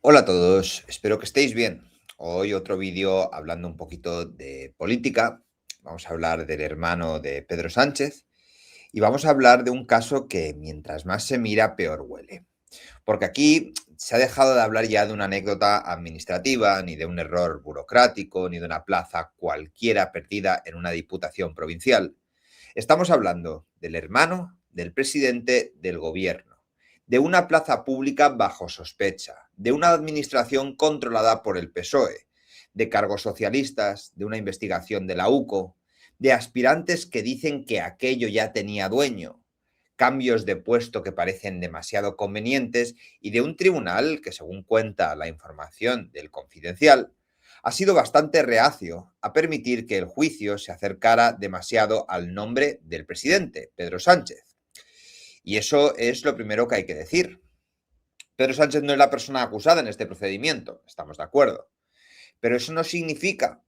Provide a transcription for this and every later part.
Hola a todos, espero que estéis bien. Hoy otro vídeo hablando un poquito de política. Vamos a hablar del hermano de Pedro Sánchez y vamos a hablar de un caso que mientras más se mira, peor huele. Porque aquí se ha dejado de hablar ya de una anécdota administrativa, ni de un error burocrático, ni de una plaza cualquiera perdida en una diputación provincial. Estamos hablando del hermano del presidente del gobierno, de una plaza pública bajo sospecha, de una administración controlada por el PSOE, de cargos socialistas, de una investigación de la UCO, de aspirantes que dicen que aquello ya tenía dueño, cambios de puesto que parecen demasiado convenientes y de un tribunal que, según cuenta la información del Confidencial, ha sido bastante reacio a permitir que el juicio se acercara demasiado al nombre del presidente, Pedro Sánchez. Y eso es lo primero que hay que decir. Pedro Sánchez no es la persona acusada en este procedimiento, estamos de acuerdo. Pero eso no significa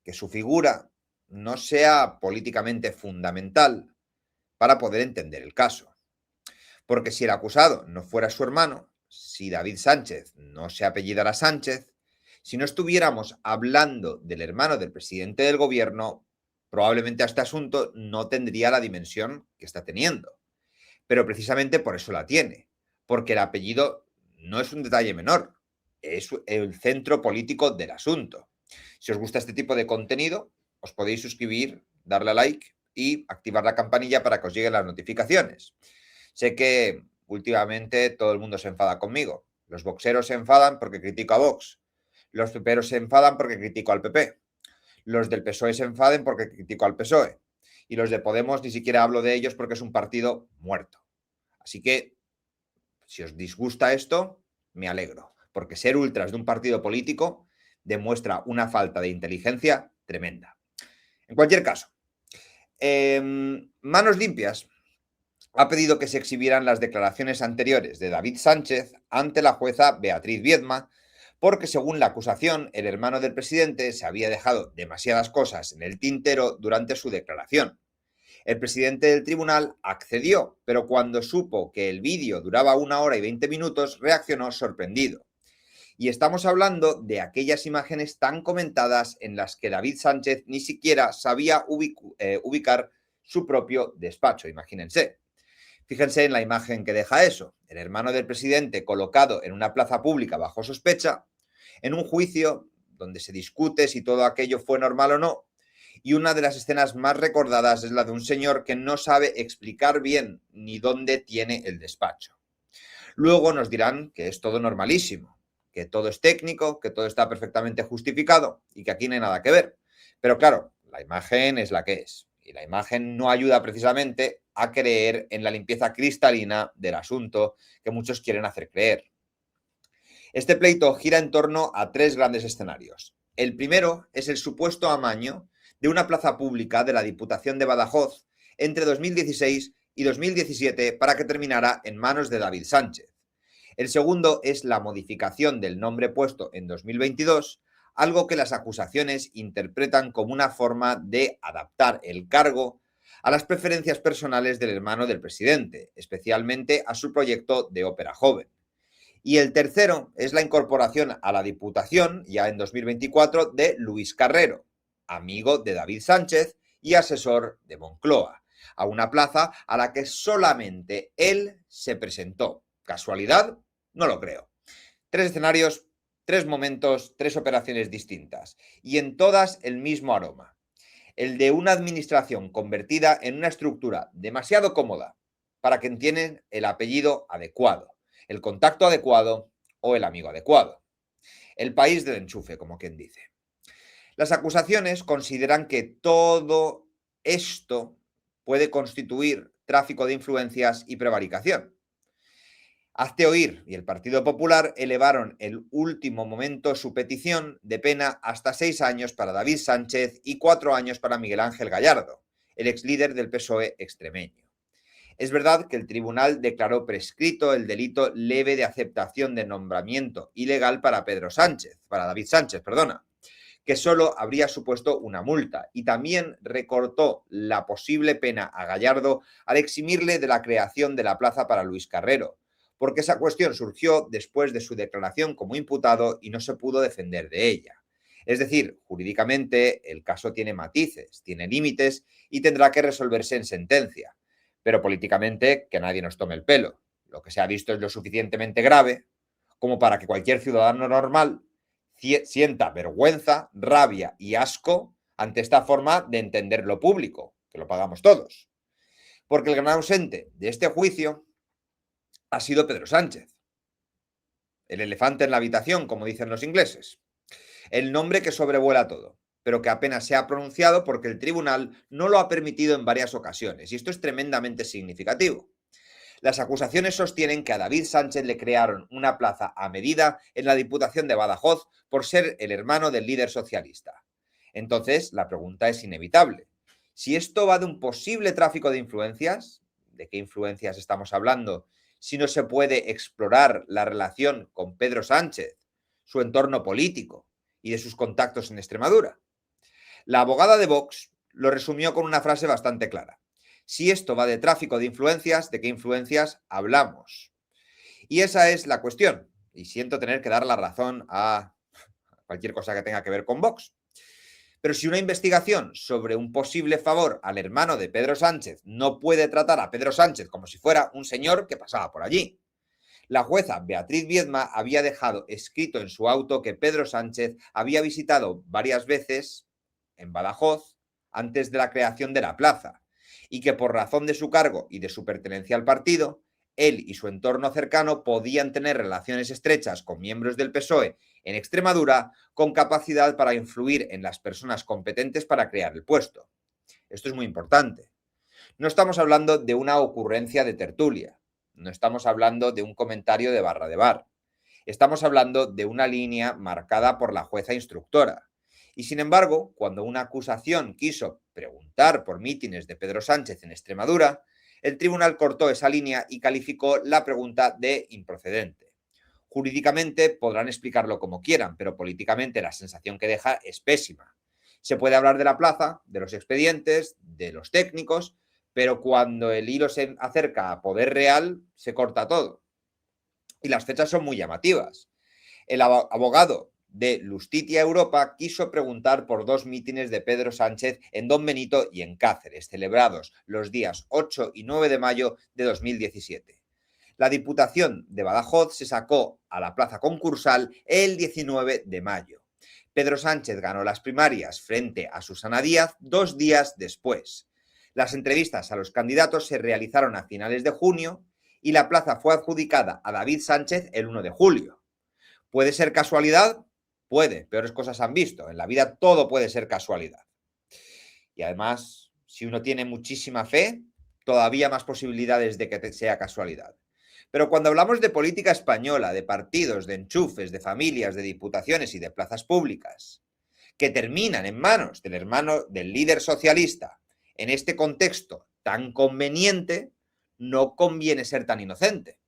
que su figura no sea políticamente fundamental para poder entender el caso. Porque si el acusado no fuera su hermano, si David Sánchez no se apellidara Sánchez, si no estuviéramos hablando del hermano del presidente del gobierno, probablemente este asunto no tendría la dimensión que está teniendo. Pero precisamente por eso la tiene, porque el apellido no es un detalle menor, es el centro político del asunto. Si os gusta este tipo de contenido, os podéis suscribir, darle a like y activar la campanilla para que os lleguen las notificaciones. Sé que últimamente todo el mundo se enfada conmigo. Los boxeros se enfadan porque critico a Vox. Los peperos se enfadan porque critico al PP. Los del PSOE se enfaden porque critico al PSOE. Y los de Podemos ni siquiera hablo de ellos porque es un partido muerto. Así que, si os disgusta esto, me alegro, porque ser ultras de un partido político demuestra una falta de inteligencia tremenda. En cualquier caso, Manos Limpias ha pedido que se exhibieran las declaraciones anteriores de David Sánchez ante la jueza Beatriz Viedma, porque según la acusación, el hermano del presidente se había dejado demasiadas cosas en el tintero durante su declaración. El presidente del tribunal accedió, pero cuando supo que el vídeo duraba 1 hora y 20 minutos, reaccionó sorprendido. Y estamos hablando de aquellas imágenes tan comentadas en las que David Sánchez ni siquiera sabía ubicar su propio despacho, imagínense. Fíjense en la imagen que deja eso, el hermano del presidente colocado en una plaza pública bajo sospecha, en un juicio donde se discute si todo aquello fue normal o no, y una de las escenas más recordadas es la de un señor que no sabe explicar bien ni dónde tiene el despacho. Luego nos dirán que es todo normalísimo, que todo es técnico, que todo está perfectamente justificado y que aquí no hay nada que ver. Pero claro, la imagen es la que es. Y la imagen no ayuda precisamente a creer en la limpieza cristalina del asunto que muchos quieren hacer creer. Este pleito gira en torno a tres grandes escenarios. El primero es el supuesto amaño de una plaza pública de la Diputación de Badajoz entre 2016 y 2017 para que terminara en manos de David Sánchez. El segundo es la modificación del nombre puesto en 2022, algo que las acusaciones interpretan como una forma de adaptar el cargo a las preferencias personales del hermano del presidente, especialmente a su proyecto de ópera joven. Y el tercero es la incorporación a la Diputación, ya en 2024, de Luis Carrero, amigo de David Sánchez y asesor de Moncloa, a una plaza a la que solamente él se presentó. ¿Casualidad? No lo creo. Tres escenarios, tres momentos, tres operaciones distintas, y en todas el mismo aroma. El de una administración convertida en una estructura demasiado cómoda para que tienen el apellido adecuado, el contacto adecuado o el amigo adecuado. El país del enchufe, como quien dice. Las acusaciones consideran que todo esto puede constituir tráfico de influencias y prevaricación. Hazte oír y el Partido Popular elevaron en último momento su petición de pena hasta 6 años para David Sánchez y 4 años para Miguel Ángel Gallardo, el ex líder del PSOE extremeño. Es verdad que el tribunal declaró prescrito el delito leve de aceptación de nombramiento ilegal para David Sánchez, que solo habría supuesto una multa, y también recortó la posible pena a Gallardo al eximirle de la creación de la plaza para Luis Carrero, porque esa cuestión surgió después de su declaración como imputado y no se pudo defender de ella. Es decir, jurídicamente el caso tiene matices, tiene límites y tendrá que resolverse en sentencia. Pero políticamente, que nadie nos tome el pelo. Lo que se ha visto es lo suficientemente grave como para que cualquier ciudadano normal sienta vergüenza, rabia y asco ante esta forma de entender lo público, que lo pagamos todos. Porque el gran ausente de este juicio ha sido Pedro Sánchez, el elefante en la habitación, como dicen los ingleses, el nombre que sobrevuela todo, pero que apenas se ha pronunciado porque el tribunal no lo ha permitido en varias ocasiones, y esto es tremendamente significativo. Las acusaciones sostienen que a David Sánchez le crearon una plaza a medida en la Diputación de Badajoz por ser el hermano del líder socialista. Entonces, la pregunta es inevitable. Si esto va de un posible tráfico de influencias, ¿de qué influencias estamos hablando? Si no se puede explorar la relación con Pedro Sánchez, su entorno político y de sus contactos en Extremadura. La abogada de Vox lo resumió con una frase bastante clara. Si esto va de tráfico de influencias, ¿de qué influencias hablamos? Y esa es la cuestión. Y siento tener que dar la razón a cualquier cosa que tenga que ver con Vox. Pero si una investigación sobre un posible favor al hermano de Pedro Sánchez no puede tratar a Pedro Sánchez como si fuera un señor que pasaba por allí, la jueza Beatriz Viedma había dejado escrito en su auto que Pedro Sánchez había visitado varias veces en Badajoz antes de la creación de la plaza y que por razón de su cargo y de su pertenencia al partido, él y su entorno cercano podían tener relaciones estrechas con miembros del PSOE en Extremadura con capacidad para influir en las personas competentes para crear el puesto. Esto es muy importante. No estamos hablando de una ocurrencia de tertulia, no estamos hablando de un comentario de barra de bar, estamos hablando de una línea marcada por la jueza instructora. Y sin embargo, cuando una acusación quiso preguntar por mítines de Pedro Sánchez en Extremadura, el tribunal cortó esa línea y calificó la pregunta de improcedente. Jurídicamente podrán explicarlo como quieran, pero políticamente la sensación que deja es pésima. Se puede hablar de la plaza, de los expedientes, de los técnicos, pero cuando el hilo se acerca a poder real, se corta todo. Y las fechas son muy llamativas. El abogado de Lustitia Europa quiso preguntar por dos mítines de Pedro Sánchez en Don Benito y en Cáceres, celebrados los días 8 y 9 de mayo de 2017. La Diputación de Badajoz se sacó a la plaza concursal el 19 de mayo. Pedro Sánchez ganó las primarias frente a Susana Díaz 2 días después. Las entrevistas a los candidatos se realizaron a finales de junio y la plaza fue adjudicada a David Sánchez el 1 de julio. ¿Puede ser casualidad? Puede, peores cosas han visto. En la vida todo puede ser casualidad. Y además, si uno tiene muchísima fe, todavía más posibilidades de que sea casualidad. Pero cuando hablamos de política española, de partidos, de enchufes, de familias, de diputaciones y de plazas públicas, que terminan en manos del hermano del líder socialista, en este contexto tan conveniente, no conviene ser tan inocente.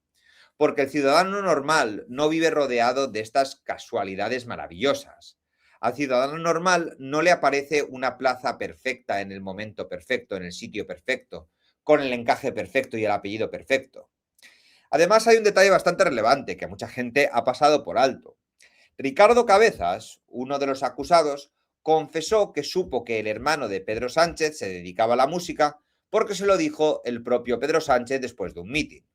Porque el ciudadano normal no vive rodeado de estas casualidades maravillosas. Al ciudadano normal no le aparece una plaza perfecta en el momento perfecto, en el sitio perfecto, con el encaje perfecto y el apellido perfecto. Además, hay un detalle bastante relevante que mucha gente ha pasado por alto. Ricardo Cabezas, uno de los acusados, confesó que supo que el hermano de Pedro Sánchez se dedicaba a la música porque se lo dijo el propio Pedro Sánchez después de un mitin.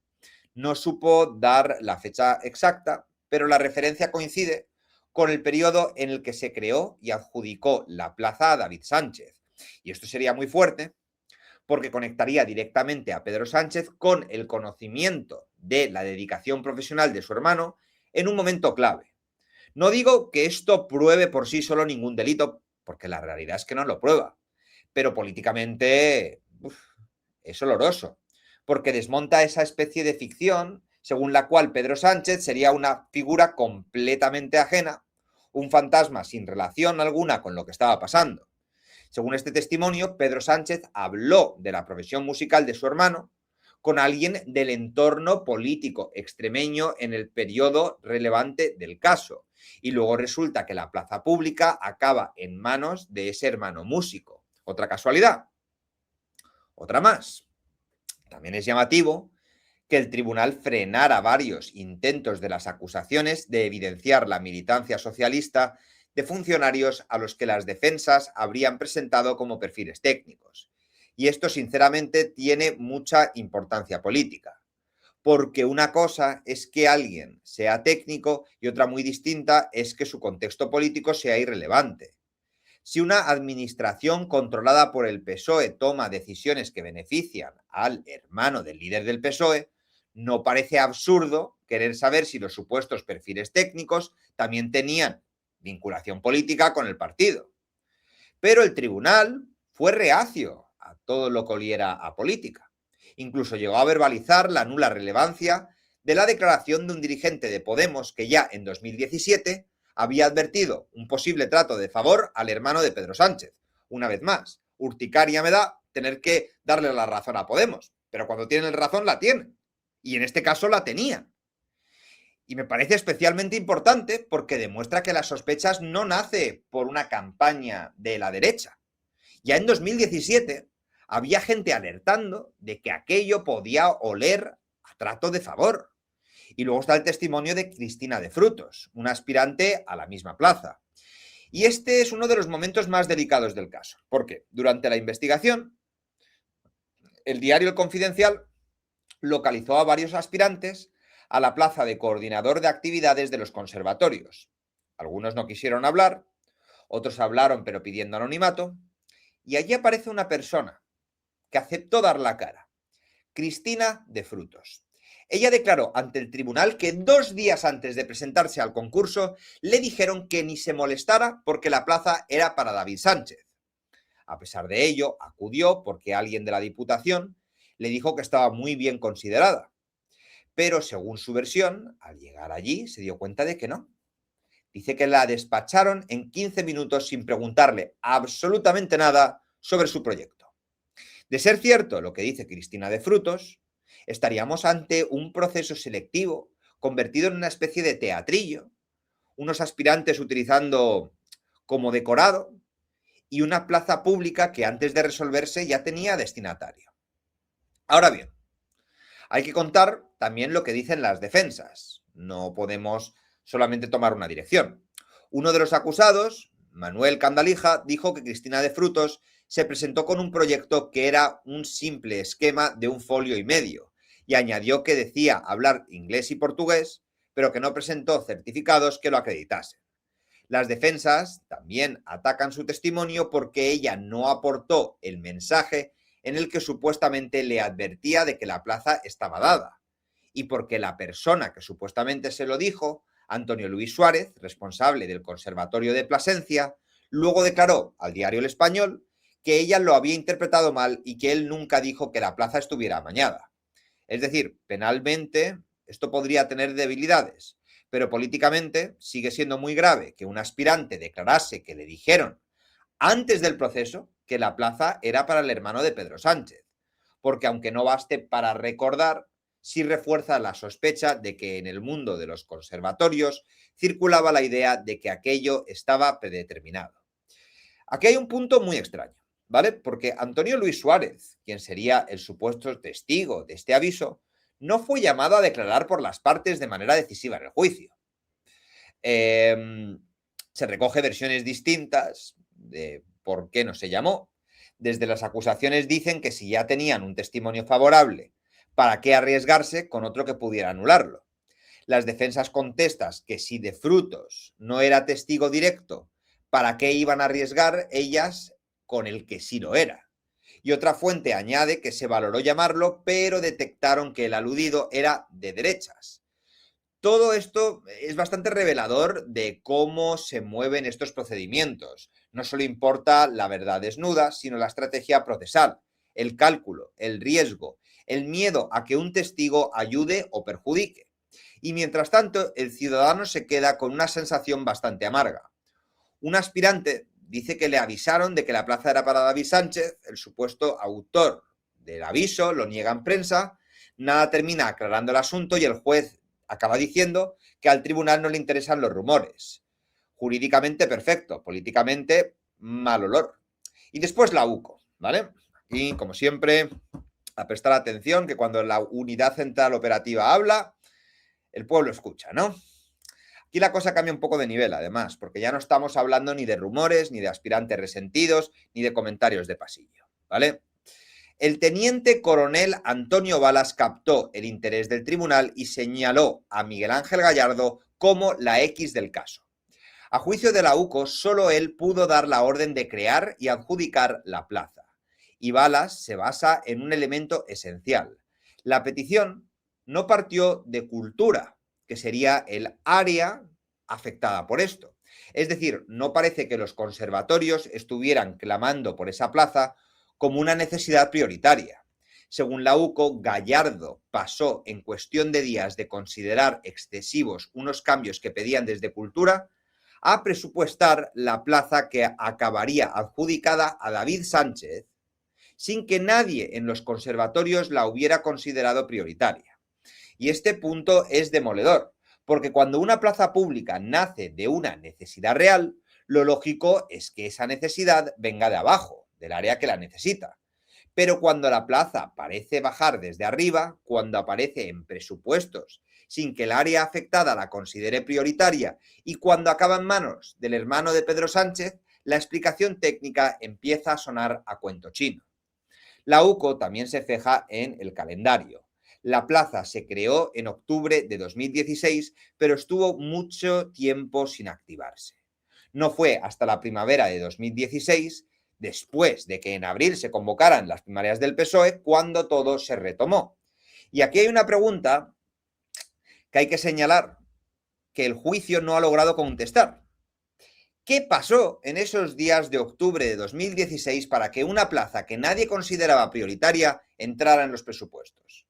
No supo dar la fecha exacta, pero la referencia coincide con el periodo en el que se creó y adjudicó la plaza a David Sánchez. Y esto sería muy fuerte porque conectaría directamente a Pedro Sánchez con el conocimiento de la dedicación profesional de su hermano en un momento clave. No digo que esto pruebe por sí solo ningún delito, porque la realidad es que no lo prueba, pero políticamente es oloroso, porque desmonta esa especie de ficción según la cual Pedro Sánchez sería una figura completamente ajena, un fantasma sin relación alguna con lo que estaba pasando. Según este testimonio, Pedro Sánchez habló de la profesión musical de su hermano con alguien del entorno político extremeño en el periodo relevante del caso. Y luego resulta que la plaza pública acaba en manos de ese hermano músico. ¿Otra casualidad? Otra más. También es llamativo que el tribunal frenara varios intentos de las acusaciones de evidenciar la militancia socialista de funcionarios a los que las defensas habrían presentado como perfiles técnicos. Y esto, sinceramente, tiene mucha importancia política, porque una cosa es que alguien sea técnico y otra muy distinta es que su contexto político sea irrelevante. Si una administración controlada por el PSOE toma decisiones que benefician al hermano del líder del PSOE, no parece absurdo querer saber si los supuestos perfiles técnicos también tenían vinculación política con el partido. Pero el tribunal fue reacio a todo lo que oliera a política. Incluso llegó a verbalizar la nula relevancia de la declaración de un dirigente de Podemos que ya en 2017 había advertido un posible trato de favor al hermano de Pedro Sánchez. Una vez más, urticaria me da tener que darle la razón a Podemos, pero cuando tienen razón la tienen. Y en este caso la tenían. Y me parece especialmente importante porque demuestra que las sospechas no nace por una campaña de la derecha. Ya en 2017 había gente alertando de que aquello podía oler a trato de favor. Y luego está el testimonio de Cristina de Frutos, una aspirante a la misma plaza. Y este es uno de los momentos más delicados del caso, porque durante la investigación, el diario El Confidencial localizó a varios aspirantes a la plaza de coordinador de actividades de los conservatorios. Algunos no quisieron hablar, otros hablaron pero pidiendo anonimato, y allí aparece una persona que aceptó dar la cara, Cristina de Frutos. Ella declaró ante el tribunal que 2 días antes de presentarse al concurso le dijeron que ni se molestara porque la plaza era para David Sánchez. A pesar de ello, acudió porque alguien de la Diputación le dijo que estaba muy bien considerada. Pero según su versión, al llegar allí se dio cuenta de que no. Dice que la despacharon en 15 minutos sin preguntarle absolutamente nada sobre su proyecto. De ser cierto lo que dice Cristina de Frutos, estaríamos ante un proceso selectivo convertido en una especie de teatrillo, unos aspirantes utilizando como decorado y una plaza pública que antes de resolverse ya tenía destinatario. Ahora bien, hay que contar también lo que dicen las defensas. No podemos solamente tomar una dirección. Uno de los acusados, Manuel Candalija, dijo que Cristina de Frutos se presentó con un proyecto que era un simple esquema de 1,5 folios y añadió que decía hablar inglés y portugués, pero que no presentó certificados que lo acreditasen. Las defensas también atacan su testimonio porque ella no aportó el mensaje en el que supuestamente le advertía de que la plaza estaba dada, y porque la persona que supuestamente se lo dijo, Antonio Luis Suárez, responsable del Conservatorio de Plasencia, luego declaró al diario El Español que ella lo había interpretado mal y que él nunca dijo que la plaza estuviera amañada. Es decir, penalmente esto podría tener debilidades, pero políticamente sigue siendo muy grave que un aspirante declarase que le dijeron antes del proceso que la plaza era para el hermano de Pedro Sánchez, porque aunque no baste para recordar, sí refuerza la sospecha de que en el mundo de los conservatorios circulaba la idea de que aquello estaba predeterminado. Aquí hay un punto muy extraño, ¿vale? Porque Antonio Luis Suárez, quien sería el supuesto testigo de este aviso, no fue llamado a declarar por las partes de manera decisiva en el juicio. Se recoge versiones distintas de por qué no se llamó. Desde las acusaciones dicen que si ya tenían un testimonio favorable, ¿para qué arriesgarse con otro que pudiera anularlo? Las defensas contestan que si de Frutos no era testigo directo, ¿para qué iban a arriesgar ellas con el que sí lo era? Y otra fuente añade que se valoró llamarlo, pero detectaron que el aludido era de derechas. Todo esto es bastante revelador de cómo se mueven estos procedimientos. No solo importa la verdad desnuda, sino la estrategia procesal, el cálculo, el riesgo, el miedo a que un testigo ayude o perjudique. Y mientras tanto, el ciudadano se queda con una sensación bastante amarga. Un aspirante dice que le avisaron de que la plaza era para David Sánchez, el supuesto autor del aviso, lo niega en prensa, nada termina aclarando el asunto y el juez acaba diciendo que al tribunal no le interesan los rumores. Jurídicamente perfecto, políticamente mal olor. Y después la UCO, ¿vale? Y como siempre, A prestar atención, que cuando la unidad central operativa habla, el pueblo escucha, ¿no? Aquí la cosa cambia un poco de nivel, además, porque ya no estamos hablando ni de rumores, ni de aspirantes resentidos, ni de comentarios de pasillo, ¿vale? El teniente coronel Antonio Balas captó el interés del tribunal y señaló a Miguel Ángel Gallardo como la X del caso. A juicio de la UCO, solo él pudo dar la orden de crear y adjudicar la plaza. Y Balas se basa en un elemento esencial. La petición no partió de cultura, que sería el área afectada por esto. Es decir, no parece que los conservatorios estuvieran clamando por esa plaza como una necesidad prioritaria. Según la UCO, Gallardo pasó en cuestión de días de considerar excesivos unos cambios que pedían desde cultura a presupuestar la plaza que acabaría adjudicada a David Sánchez sin que nadie en los conservatorios la hubiera considerado prioritaria. Y este punto es demoledor, porque cuando una plaza pública nace de una necesidad real, lo lógico es que esa necesidad venga de abajo, del área que la necesita. Pero cuando la plaza parece bajar desde arriba, cuando aparece en presupuestos sin que el área afectada la considere prioritaria y cuando acaba en manos del hermano de Pedro Sánchez, la explicación técnica empieza a sonar a cuento chino. La UCO también se fija en el calendario. La plaza se creó en octubre de 2016, pero estuvo mucho tiempo sin activarse. No fue hasta la primavera de 2016, después de que en abril se convocaran las primarias del PSOE, cuando todo se retomó. Y aquí hay una pregunta que hay que señalar, que el juicio no ha logrado contestar. ¿Qué pasó en esos días de octubre de 2016 para que una plaza que nadie consideraba prioritaria entrara en los presupuestos?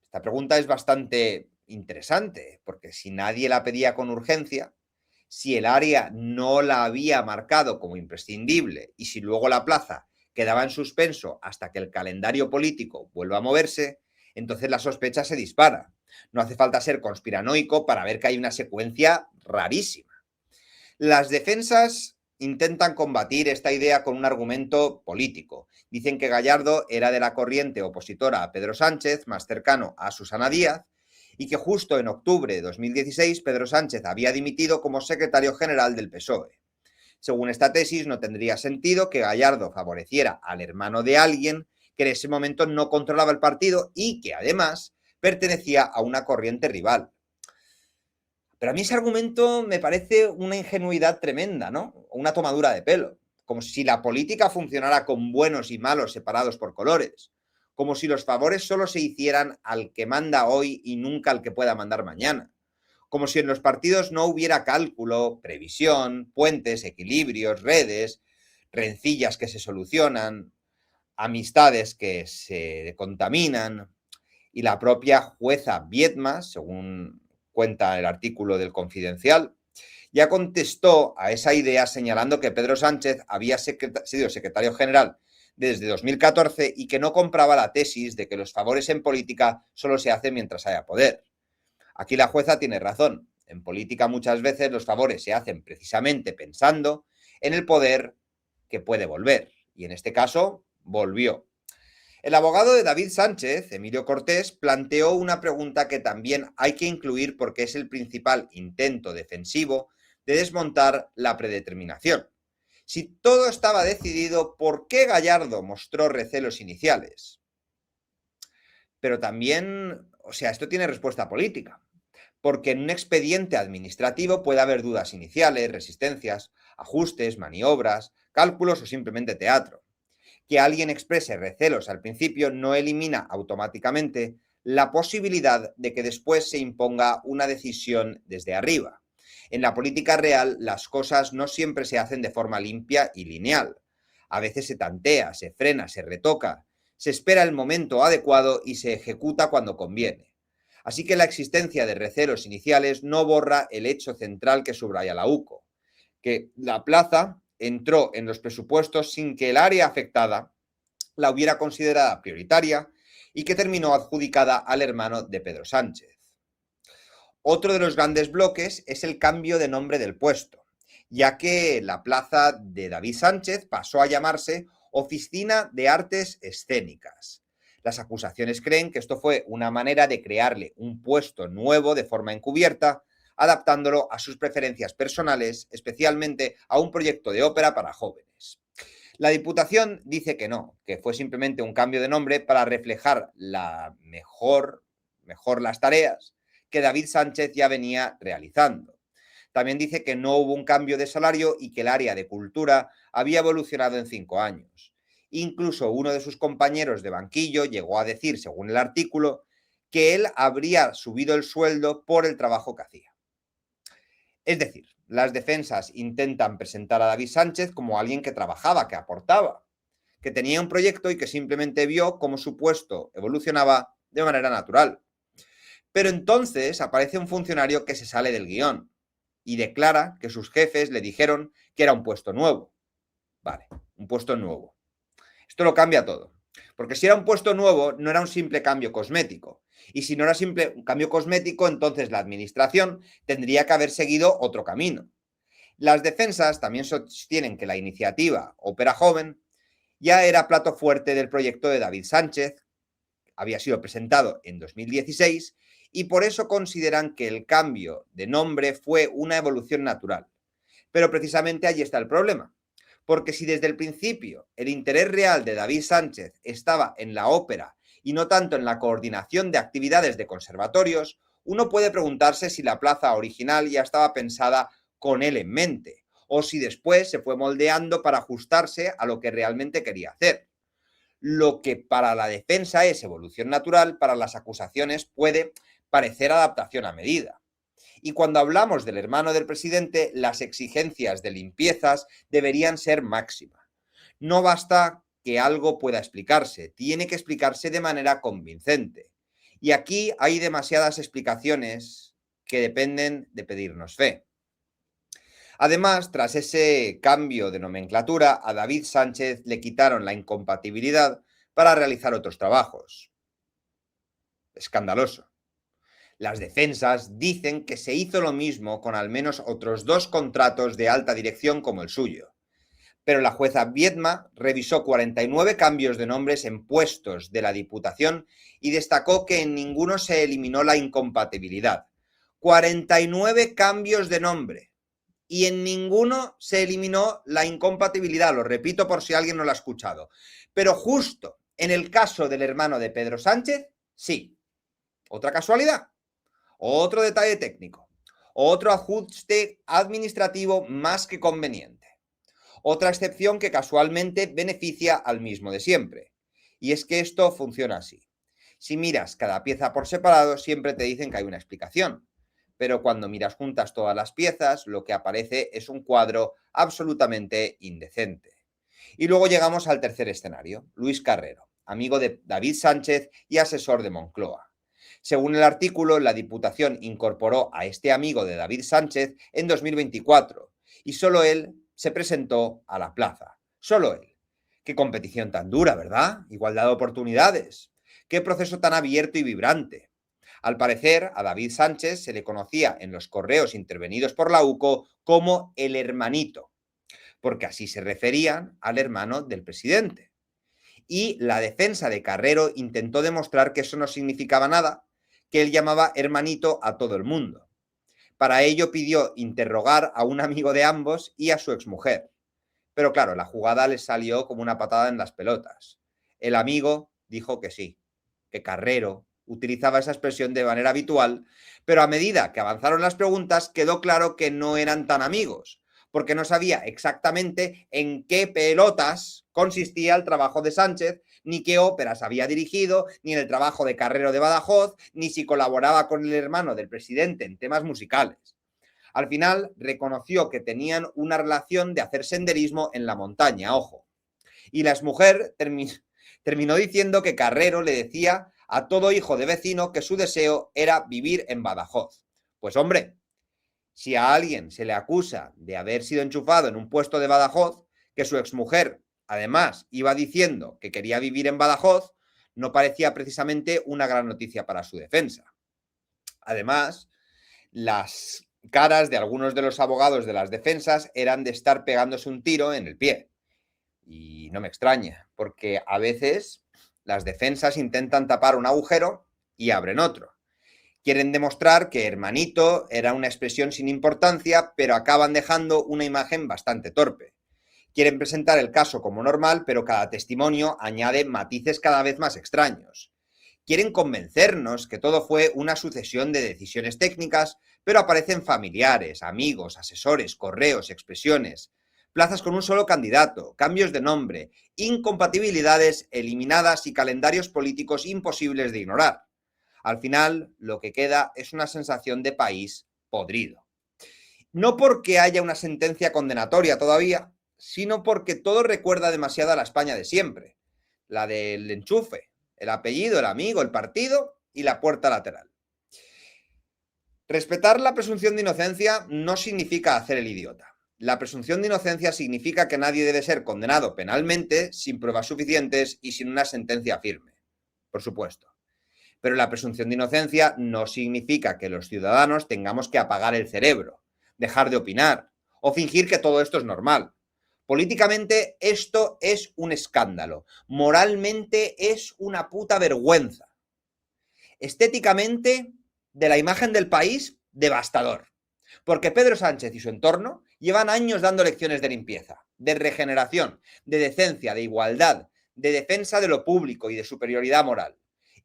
Esta pregunta es bastante interesante, porque si nadie la pedía con urgencia, si el área no la había marcado como imprescindible y si luego la plaza quedaba en suspenso hasta que el calendario político vuelva a moverse, entonces la sospecha se dispara. No hace falta ser conspiranoico para ver que hay una secuencia rarísima. Las defensas intentan combatir esta idea con un argumento político. Dicen que Gallardo era de la corriente opositora a Pedro Sánchez, más cercano a Susana Díaz, y que justo en octubre de 2016 Pedro Sánchez había dimitido como secretario general del PSOE. Según esta tesis, no tendría sentido que Gallardo favoreciera al hermano de alguien que en ese momento no controlaba el partido y que además pertenecía a una corriente rival. Pero a mí ese argumento me parece una ingenuidad tremenda, ¿no? Una tomadura de pelo. Como si la política funcionara con buenos y malos separados por colores. Como si los favores solo se hicieran al que manda hoy y nunca al que pueda mandar mañana. Como si en los partidos no hubiera cálculo, previsión, puentes, equilibrios, redes, rencillas que se solucionan, amistades que se contaminan. Y la propia jueza Viedma, según cuenta el artículo del Confidencial, ya contestó a esa idea señalando que Pedro Sánchez había sido secretario general desde 2014 y que no compraba la tesis de que los favores en política solo se hacen mientras haya poder. Aquí la jueza tiene razón. En política muchas veces los favores se hacen precisamente pensando en el poder que puede volver. Y en este caso, volvió. El abogado de David Sánchez, Emilio Cortés, planteó una pregunta que también hay que incluir porque es el principal intento defensivo de desmontar la predeterminación. Si todo estaba decidido, ¿por qué Gallardo mostró recelos iniciales? Pero también, esto tiene respuesta política, porque en un expediente administrativo puede haber dudas iniciales, resistencias, ajustes, maniobras, cálculos o simplemente teatro. Que alguien exprese recelos al principio no elimina automáticamente la posibilidad de que después se imponga una decisión desde arriba. En la política real, las cosas no siempre se hacen de forma limpia y lineal. A veces se tantea, se frena, se retoca, se espera el momento adecuado y se ejecuta cuando conviene. Así que la existencia de recelos iniciales no borra el hecho central que subraya la UCO, que la plaza entró en los presupuestos sin que el área afectada la hubiera considerada prioritaria y que terminó adjudicada al hermano de Pedro Sánchez. Otro de los grandes bloques es el cambio de nombre del puesto, ya que la plaza de David Sánchez pasó a llamarse Oficina de Artes Escénicas. Las acusaciones creen que esto fue una manera de crearle un puesto nuevo de forma encubierta, adaptándolo a sus preferencias personales, especialmente a un proyecto de ópera para jóvenes. La Diputación dice que no, que fue simplemente un cambio de nombre para reflejar mejor las tareas que David Sánchez ya venía realizando. También dice que no hubo un cambio de salario y que el área de cultura había evolucionado en 5 años. Incluso uno de sus compañeros de banquillo llegó a decir, según el artículo, que él habría subido el sueldo por el trabajo que hacía. Es decir, las defensas intentan presentar a David Sánchez como alguien que trabajaba, que aportaba, que tenía un proyecto y que simplemente vio cómo su puesto evolucionaba de manera natural. Pero entonces aparece un funcionario que se sale del guión y declara que sus jefes le dijeron que era un puesto nuevo. Vale, un puesto nuevo. Esto lo cambia todo. Porque si era un puesto nuevo, no era un simple cambio cosmético. Y si no era simple un cambio cosmético, entonces la administración tendría que haber seguido otro camino. Las defensas también sostienen que la iniciativa Ópera Joven ya era plato fuerte del proyecto de David Sánchez, había sido presentado en 2016 y por eso consideran que el cambio de nombre fue una evolución natural. Pero precisamente allí está el problema. Porque si desde el principio el interés real de David Sánchez estaba en la ópera y no tanto en la coordinación de actividades de conservatorios, uno puede preguntarse si la plaza original ya estaba pensada con él en mente, o si después se fue moldeando para ajustarse a lo que realmente quería hacer. Lo que para la defensa es evolución natural, para las acusaciones puede parecer adaptación a medida. Y cuando hablamos del hermano del presidente, las exigencias de limpiezas deberían ser máximas. No basta que algo pueda explicarse, tiene que explicarse de manera convincente. Y aquí hay demasiadas explicaciones que dependen de pedirnos fe. Además, tras ese cambio de nomenclatura, a David Sánchez le quitaron la incompatibilidad para realizar otros trabajos. Escandaloso. Las defensas dicen que se hizo lo mismo con al menos otros 2 contratos de alta dirección como el suyo. Pero la jueza Viedma revisó 49 cambios de nombres en puestos de la Diputación y destacó que en ninguno se eliminó la incompatibilidad. 49 cambios de nombre y en ninguno se eliminó la incompatibilidad, lo repito por si alguien no lo ha escuchado. Pero justo en el caso del hermano de Pedro Sánchez, sí. ¿Otra casualidad? Otro detalle técnico, otro ajuste administrativo más que conveniente. Otra excepción que casualmente beneficia al mismo de siempre. Y es que esto funciona así. Si miras cada pieza por separado, siempre te dicen que hay una explicación. Pero cuando miras juntas todas las piezas, lo que aparece es un cuadro absolutamente indecente. Y luego llegamos al tercer escenario, Luis Carrero, amigo de David Sánchez y asesor de Moncloa. Según el artículo, la Diputación incorporó a este amigo de David Sánchez en 2024 y solo él se presentó a la plaza. Solo él. Qué competición tan dura, ¿verdad? Igualdad de oportunidades. Qué proceso tan abierto y vibrante. Al parecer, a David Sánchez se le conocía en los correos intervenidos por la UCO como el hermanito, porque así se referían al hermano del presidente. Y la defensa de Carrero intentó demostrar que eso no significaba nada, que él llamaba hermanito a todo el mundo. Para ello pidió interrogar a un amigo de ambos y a su exmujer. Pero claro, la jugada les salió como una patada en las pelotas. El amigo dijo que sí, que Carrero utilizaba esa expresión de manera habitual, pero a medida que avanzaron las preguntas quedó claro que no eran tan amigos, porque no sabía exactamente en qué pelotas consistía el trabajo de Sánchez, ni qué óperas había dirigido, ni en el trabajo de Carrero de Badajoz, ni si colaboraba con el hermano del presidente en temas musicales. Al final reconoció que tenían una relación de hacer senderismo en la montaña, ojo. Y la exmujer terminó diciendo que Carrero le decía a todo hijo de vecino que su deseo era vivir en Badajoz. Pues hombre, si a alguien se le acusa de haber sido enchufado en un puesto de Badajoz, que su exmujer además iba diciendo que quería vivir en Badajoz, no parecía precisamente una gran noticia para su defensa. Además, las caras de algunos de los abogados de las defensas eran de estar pegándose un tiro en el pie. Y no me extraña, porque a veces las defensas intentan tapar un agujero y abren otro. Quieren demostrar que hermanito era una expresión sin importancia, pero acaban dejando una imagen bastante torpe. Quieren presentar el caso como normal, pero cada testimonio añade matices cada vez más extraños. Quieren convencernos que todo fue una sucesión de decisiones técnicas, pero aparecen familiares, amigos, asesores, correos, expresiones, plazas con un solo candidato, cambios de nombre, incompatibilidades eliminadas y calendarios políticos imposibles de ignorar. Al final, lo que queda es una sensación de país podrido. No porque haya una sentencia condenatoria todavía, sino porque todo recuerda demasiado a la España de siempre. La del enchufe, el apellido, el amigo, el partido y la puerta lateral. Respetar la presunción de inocencia no significa hacer el idiota. La presunción de inocencia significa que nadie debe ser condenado penalmente sin pruebas suficientes y sin una sentencia firme. Por supuesto. Pero la presunción de inocencia no significa que los ciudadanos tengamos que apagar el cerebro, dejar de opinar o fingir que todo esto es normal. Políticamente esto es un escándalo. Moralmente es una puta vergüenza. Estéticamente, de la imagen del país, devastador. Porque Pedro Sánchez y su entorno llevan años dando lecciones de limpieza, de regeneración, de decencia, de igualdad, de defensa de lo público y de superioridad moral.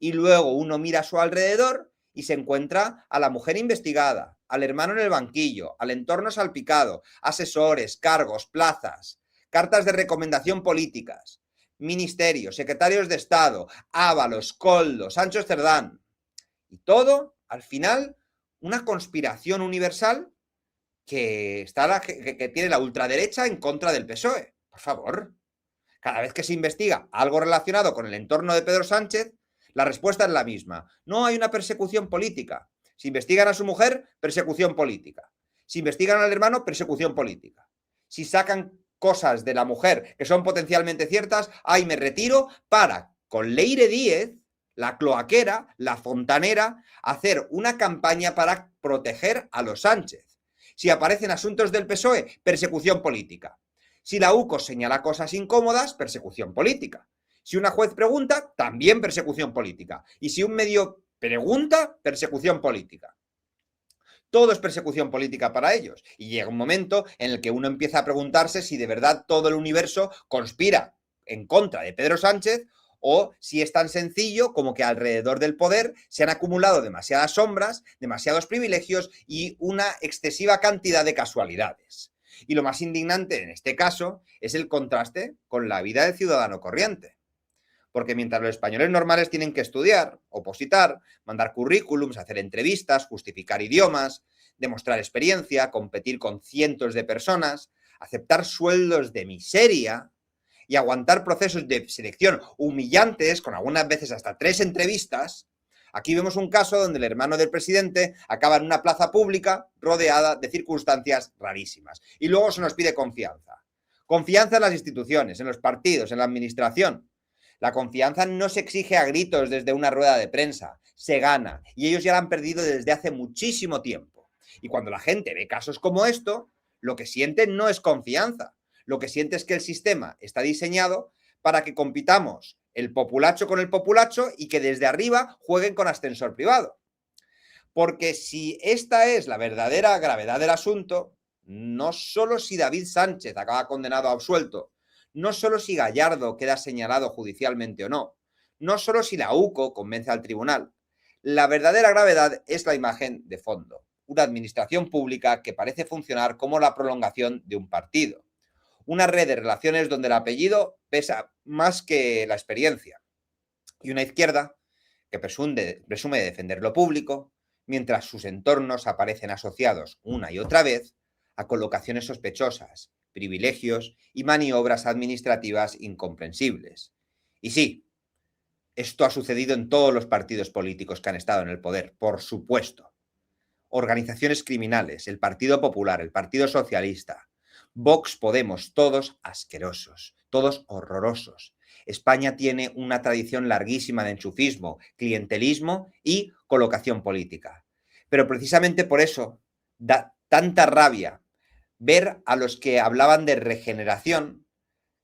Y luego uno mira a su alrededor y se encuentra a la mujer investigada, al hermano en el banquillo, al entorno salpicado, asesores, cargos, plazas, cartas de recomendación políticas, ministerios, secretarios de Estado, Ábalos, Koldo, Sancho Cerdán. Y todo, al final, una conspiración universal que tiene la ultraderecha en contra del PSOE. Por favor. Cada vez que se investiga algo relacionado con el entorno de Pedro Sánchez, la respuesta es la misma. No hay una persecución política. Si investigan a su mujer, persecución política. Si investigan al hermano, persecución política. Si sacan cosas de la mujer que son potencialmente ciertas, ahí me retiro para, con Leire Díez, la cloaquera, la fontanera, hacer una campaña para proteger a los Sánchez. Si aparecen asuntos del PSOE, persecución política. Si la UCO señala cosas incómodas, persecución política. Si una juez pregunta, también persecución política. Y si un medio pregunta, persecución política. Todo es persecución política para ellos. Y llega un momento en el que uno empieza a preguntarse si de verdad todo el universo conspira en contra de Pedro Sánchez o si es tan sencillo como que alrededor del poder se han acumulado demasiadas sombras, demasiados privilegios y una excesiva cantidad de casualidades. Y lo más indignante en este caso es el contraste con la vida del ciudadano corriente. Porque mientras los españoles normales tienen que estudiar, opositar, mandar currículums, hacer entrevistas, justificar idiomas, demostrar experiencia, competir con cientos de personas, aceptar sueldos de miseria y aguantar procesos de selección humillantes, con algunas veces hasta 3 entrevistas, aquí vemos un caso donde el hermano del presidente acaba en una plaza pública rodeada de circunstancias rarísimas. Y luego se nos pide confianza. Confianza en las instituciones, en los partidos, en la administración. La confianza no se exige a gritos desde una rueda de prensa, se gana. Y ellos ya la han perdido desde hace muchísimo tiempo. Y cuando la gente ve casos como esto, lo que sienten no es confianza. Lo que siente es que el sistema está diseñado para que compitamos el populacho con el populacho y que desde arriba jueguen con ascensor privado. Porque si esta es la verdadera gravedad del asunto, no solo si David Sánchez acaba condenado o absuelto, no solo si Gallardo queda señalado judicialmente o no, no solo si la UCO convence al tribunal, la verdadera gravedad es la imagen de fondo, una administración pública que parece funcionar como la prolongación de un partido. Una red de relaciones donde el apellido pesa más que la experiencia. Y una izquierda que presume defender lo público, mientras sus entornos aparecen asociados una y otra vez a colocaciones sospechosas, privilegios y maniobras administrativas incomprensibles. Y sí, esto ha sucedido en todos los partidos políticos que han estado en el poder, por supuesto. Organizaciones criminales, el Partido Popular, el Partido Socialista, Vox, Podemos, todos asquerosos, todos horrorosos. España tiene una tradición larguísima de enchufismo, clientelismo y colocación política. Pero precisamente por eso da tanta rabia ver a los que hablaban de regeneración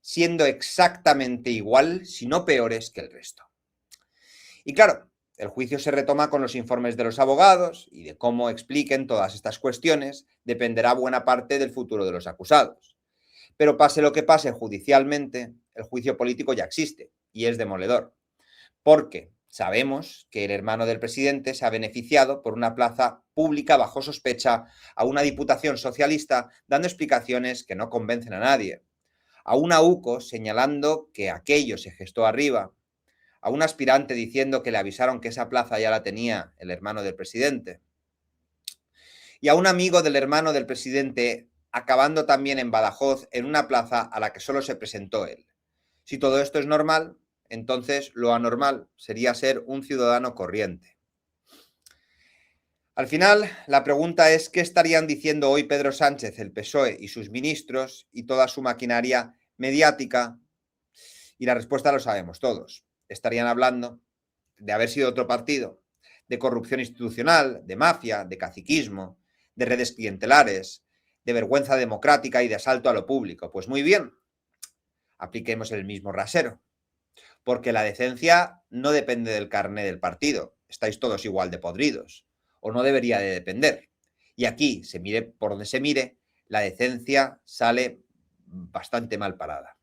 siendo exactamente igual, si no peores que el resto. Y claro, el juicio se retoma con los informes de los abogados y de cómo expliquen todas estas cuestiones dependerá buena parte del futuro de los acusados. Pero pase lo que pase judicialmente, el juicio político ya existe y es demoledor. Porque sabemos que el hermano del presidente se ha beneficiado por una plaza pública bajo sospecha a una diputación socialista dando explicaciones que no convencen a nadie, a una UCO señalando que aquello se gestó arriba, a un aspirante diciendo que le avisaron que esa plaza ya la tenía el hermano del presidente, y a un amigo del hermano del presidente acabando también en Badajoz en una plaza a la que solo se presentó él. Si todo esto es normal, entonces lo anormal sería ser un ciudadano corriente. Al final, la pregunta es ¿qué estarían diciendo hoy Pedro Sánchez, el PSOE y sus ministros y toda su maquinaria mediática? Y la respuesta lo sabemos todos. Estarían hablando de haber sido otro partido, de corrupción institucional, de mafia, de caciquismo, de redes clientelares, de vergüenza democrática y de asalto a lo público. Pues muy bien, apliquemos el mismo rasero, porque la decencia no depende del carné del partido, estáis todos igual de podridos, o no debería de depender. Y aquí, se mire por donde se mire, la decencia sale bastante mal parada.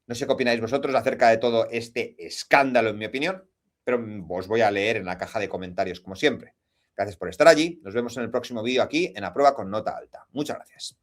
No sé qué opináis vosotros acerca de todo este escándalo, en mi opinión, pero os voy a leer en la caja de comentarios, como siempre. Gracias por estar allí. Nos vemos en el próximo vídeo aquí en A Prueba con Nota Alta. Muchas gracias.